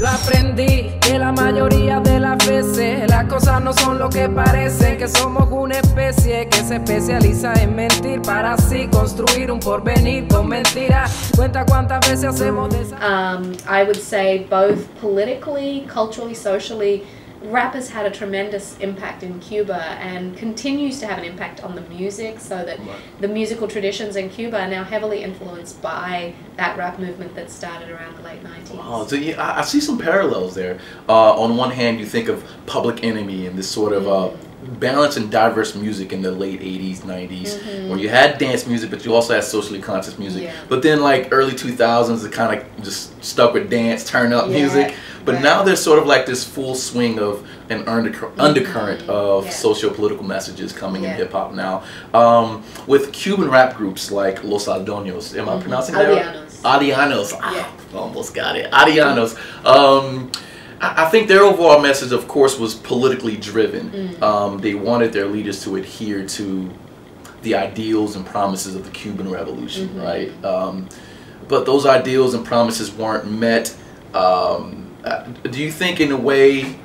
Yo aprendí que la mayoría de las veces las cosas no son lo que parecen, que somos una especie que se especializa en mentir para así construir un porvenir con mentiras. Cuenta cuántas veces hacemos de esa... I would say both politically, culturally, socially, rap has had a tremendous impact in Cuba and continues to have an impact on the music, so that the musical traditions in Cuba are now heavily influenced by that rap movement that started around the late 90s. Oh, so yeah, I see some parallels there. On one hand, you think of Public Enemy and this sort of balanced and diverse music in the late 80s, 90s, where you had dance music, but you also had socially conscious music. Yeah. But then, like, early 2000s, it kind of just stuck with dance, turn-up music. But now there's sort of like this full swing of an undercurrent of socio-political messages coming in hip-hop now. With Cuban rap groups like Los Aldeanos, am I pronouncing that right? Aldeanos. Almost got it. Aldeanos. I think their overall message, of course, was politically driven. They wanted their leaders to adhere to the ideals and promises of the Cuban Revolution, right? But those ideals and promises weren't met. Do you think, in a way,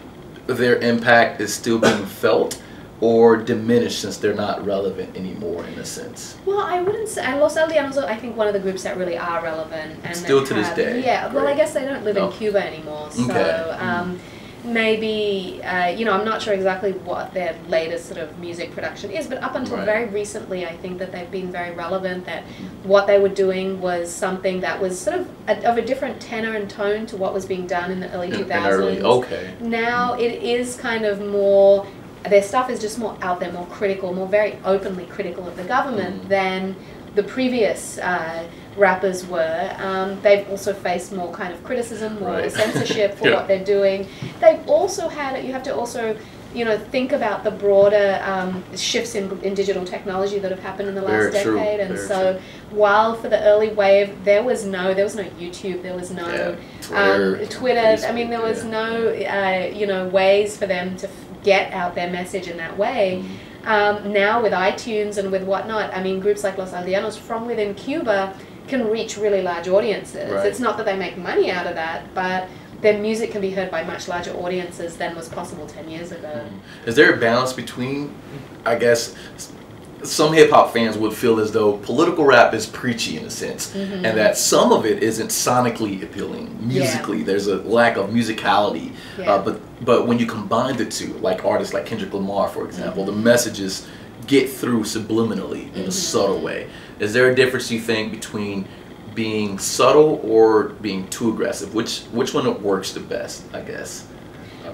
their impact is still being felt or diminished since they're not relevant anymore, in a sense? Well, I wouldn't say... Los Aldeanos are, I think, one of the groups that really are relevant. And still to this day? Yeah, well, I guess they don't live in Cuba anymore, so maybe, you know, I'm not sure exactly what their latest sort of music production is, but up until very recently, I think that they've been very relevant, that what they were doing was something that was sort of a different tenor and tone to what was being done in the early 2000s. Now it is kind of more... Their stuff is just more out there, more critical, more very openly critical of the government than the previous rappers were. They've also faced more kind of criticism, more censorship for what they're doing. They've also had, you have to also, you know, think about the broader shifts in digital technology that have happened in the last decade. And so while for the early wave there was no YouTube, there was no Twitter, I mean, there was no you know, ways for them to get out their message in that way. Now with iTunes and with whatnot, I mean, groups like Los Aldeanos from within Cuba can reach really large audiences. It's not that they make money out of that, but their music can be heard by much larger audiences than was possible 10 years ago. Is there a balance between, I guess, some hip-hop fans would feel as though political rap is preachy in a sense, and that some of it isn't sonically appealing musically. There's a lack of musicality, but when you combine the two, like artists like Kendrick Lamar, for example, the messages get through subliminally in a subtle way. Is there a difference, you think, between being subtle or being too aggressive? Which one works the best, I guess?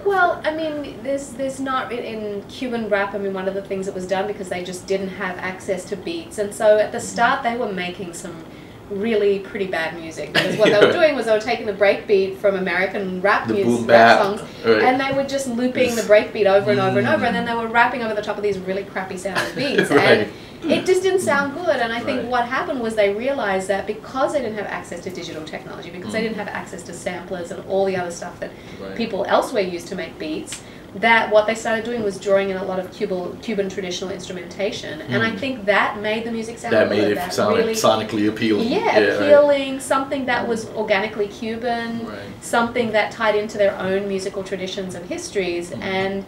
Well, I mean, there's not, in Cuban rap, I mean, one of the things that was done because they just didn't have access to beats, and so at the start they were making some really pretty bad music, because what they were doing was they were taking the breakbeat from American rap songs, and they were just looping the breakbeat over and over and over, and then they were rapping over the top of these really crappy sounding beats, and it just didn't sound good. And I think what happened was they realized that because they didn't have access to digital technology, because they didn't have access to samplers and all the other stuff that people elsewhere used to make beats, that what they started doing was drawing in a lot of Cuban traditional instrumentation, and I think that made the music sound good. Made it sound really sonically appealing. Appealing, something that was organically Cuban, something that tied into their own musical traditions and histories, and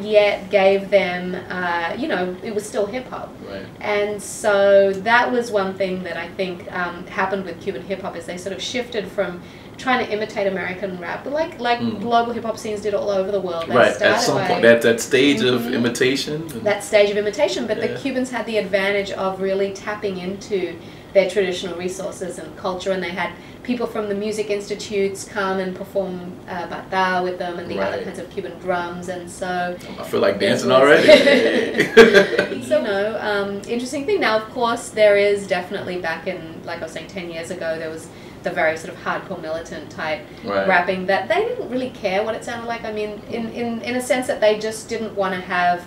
yet gave them, you know, it was still hip-hop. And so that was one thing that I think happened with Cuban hip-hop, is they sort of shifted from trying to imitate American rap, like global hip-hop scenes did all over the world. At some point, that stage of imitation. That stage of imitation, but the Cubans had the advantage of really tapping into their traditional resources and culture, and they had people from the music institutes come and perform bata with them and the other kinds of Cuban drums, and so... I feel like dancing already. So, you know, interesting thing. Now, of course, there is definitely, back in, like I was saying, 10 years ago, there was the very sort of hardcore militant type rapping that they didn't really care what it sounded like. I mean, in a sense that they just didn't want to have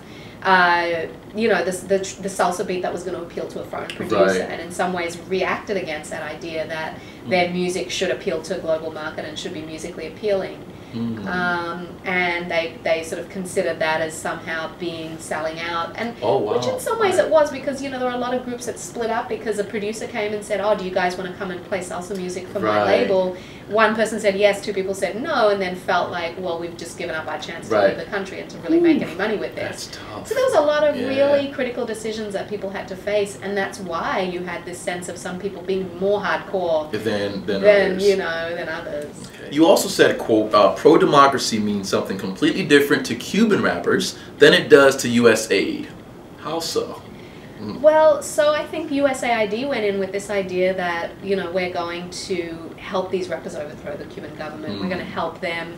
you know, the salsa beat that was going to appeal to a foreign producer, and in some ways reacted against that idea that their music should appeal to a global market and should be musically appealing. and they sort of considered that as somehow being selling out, and which in some ways right. it was, because there were a lot of groups that split up because a producer came and said, oh, do you guys want to come and play salsa music for my label? One person said yes, two people said no, and then felt like, well, we've just given up our chance to leave the country and to really make any money with this. That's tough. So there was a lot of really critical decisions that people had to face, and that's why you had this sense of some people being more hardcore than others. Than others. Okay. You also said, quote, pro-democracy means something completely different to Cuban rappers than it does to USAID. How so? Well, so I think USAID went in with this idea that, we're going to help these rappers overthrow the Cuban government. We're going to help them,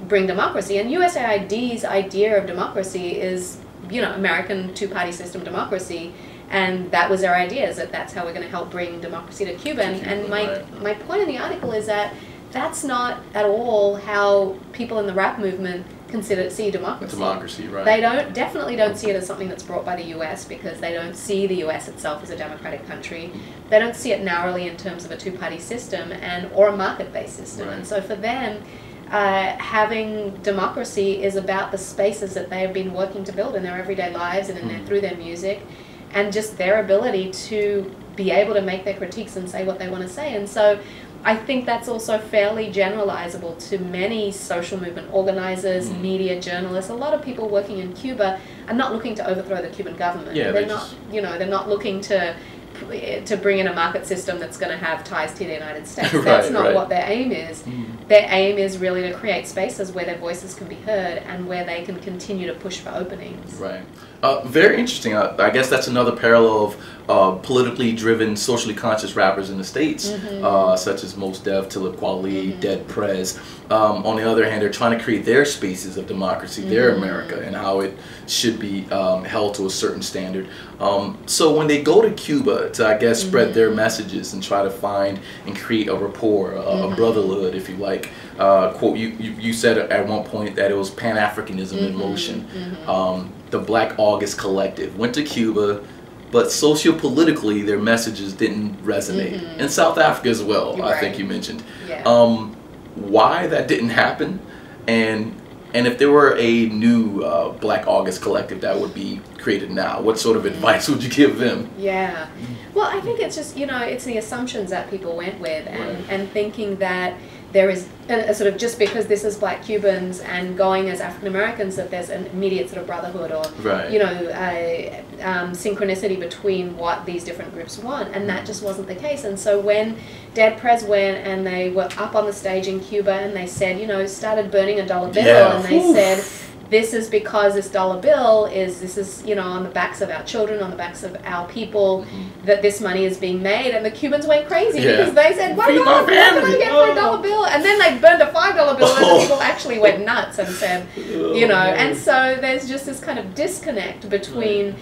bring democracy. And USAID's idea of democracy is, American two-party system democracy. And that was their idea, is that that's how we're going to help bring democracy to Cuba. And my point in the article is that that's not at all how people in the rap movement see democracy. Democracy, right. They definitely don't see it as something that's brought by the US, because they don't see the US itself as a democratic country. They don't see it narrowly in terms of a two-party system or a market-based system. Right. And so for them, having democracy is about the spaces that they have been working to build in their everyday lives and through their music, and just their ability to be able to make their critiques and say what they want to say. And so I think that's also fairly generalizable to many social movement organizers, media, journalists. A lot of people working in Cuba are not looking to overthrow the Cuban government. Yeah, they're not, they're not looking to bring in a market system that's going to have ties to the United States. That's not what their aim is. Their aim is really to create spaces where their voices can be heard and where they can continue to push for openings. Right. Very interesting. I guess that's another parallel of politically driven, socially conscious rappers in the States, such as Mos Def, Talib Kweli, Dead Prez. On the other hand, they're trying to create their spaces of democracy, their America, and how it should be held to a certain standard. So when they go to Cuba to, I guess, spread their messages and try to find and create a rapport, a brotherhood, if you like, quote, you said at one point that it was Pan-Africanism in motion. The Black August Collective went to Cuba, but socio-politically their messages didn't resonate. In South Africa as well, I think you mentioned. Why that didn't happen, and if there were a new Black August Collective that would be created now, what sort of advice would you give them? Yeah. Well, I think it's just, it's the assumptions that people went with, and thinking that there is a sort of, just because this is Black Cubans and going as African Americans, that there's an immediate sort of brotherhood or synchronicity between what these different groups want, and that just wasn't the case. And so when Dead Prez went and they were up on the stage in Cuba and they said, started burning a dollar bill, and they said, this is because this dollar bill is, on the backs of our children, on the backs of our people, that this money is being made. And the Cubans went crazy because they said, what can I get for a dollar bill? And then they burned a $5 bill, and the people actually went nuts and said, and so there's just this kind of disconnect between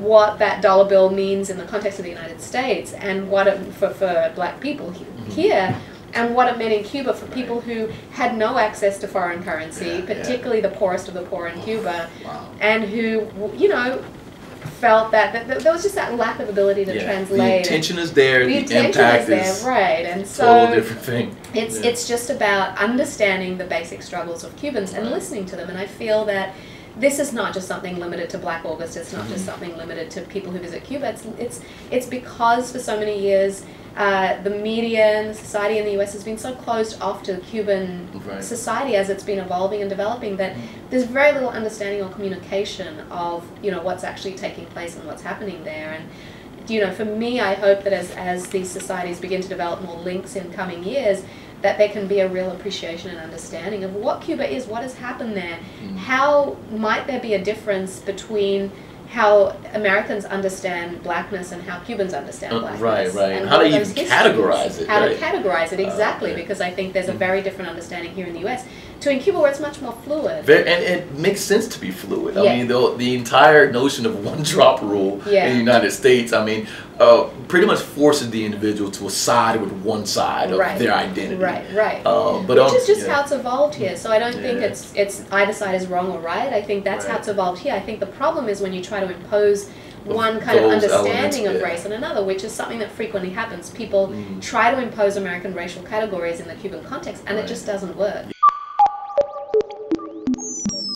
what that dollar bill means in the context of the United States and what it, for Black people here, and what it meant in Cuba for people who had no access to foreign currency, particularly the poorest of the poor in Cuba, and who, felt that there was just that lack of ability to translate. The intention is there, the impact is right, and so total different thing. It's just about understanding the basic struggles of Cubans and listening to them, and I feel that this is not just something limited to Black August. It's not just something limited to people who visit Cuba. It's because for so many years the media and the society in the US has been so closed off to Cuban society as it's been evolving and developing that there's very little understanding or communication of what's actually taking place and what's happening there. And for me, I hope that as these societies begin to develop more links in coming years, that there can be a real appreciation and understanding of what Cuba is, what has happened there, how might there be a difference between how Americans understand Blackness and how Cubans understand Blackness. And how do you categorize it? How to categorize it, exactly, because I think there's a very different understanding here in the US. to in Cuba where it's much more fluid. And it makes sense to be fluid. I mean, the entire notion of one drop rule in the United States, I mean, pretty much forces the individual to side with one side of their identity. Which is just how it's evolved here. So I don't think it's either side is wrong or right. I think that's how it's evolved here. I think the problem is when you try to impose one kind of understanding of race and another, which is something that frequently happens. People try to impose American racial categories in the Cuban context, and it just doesn't work.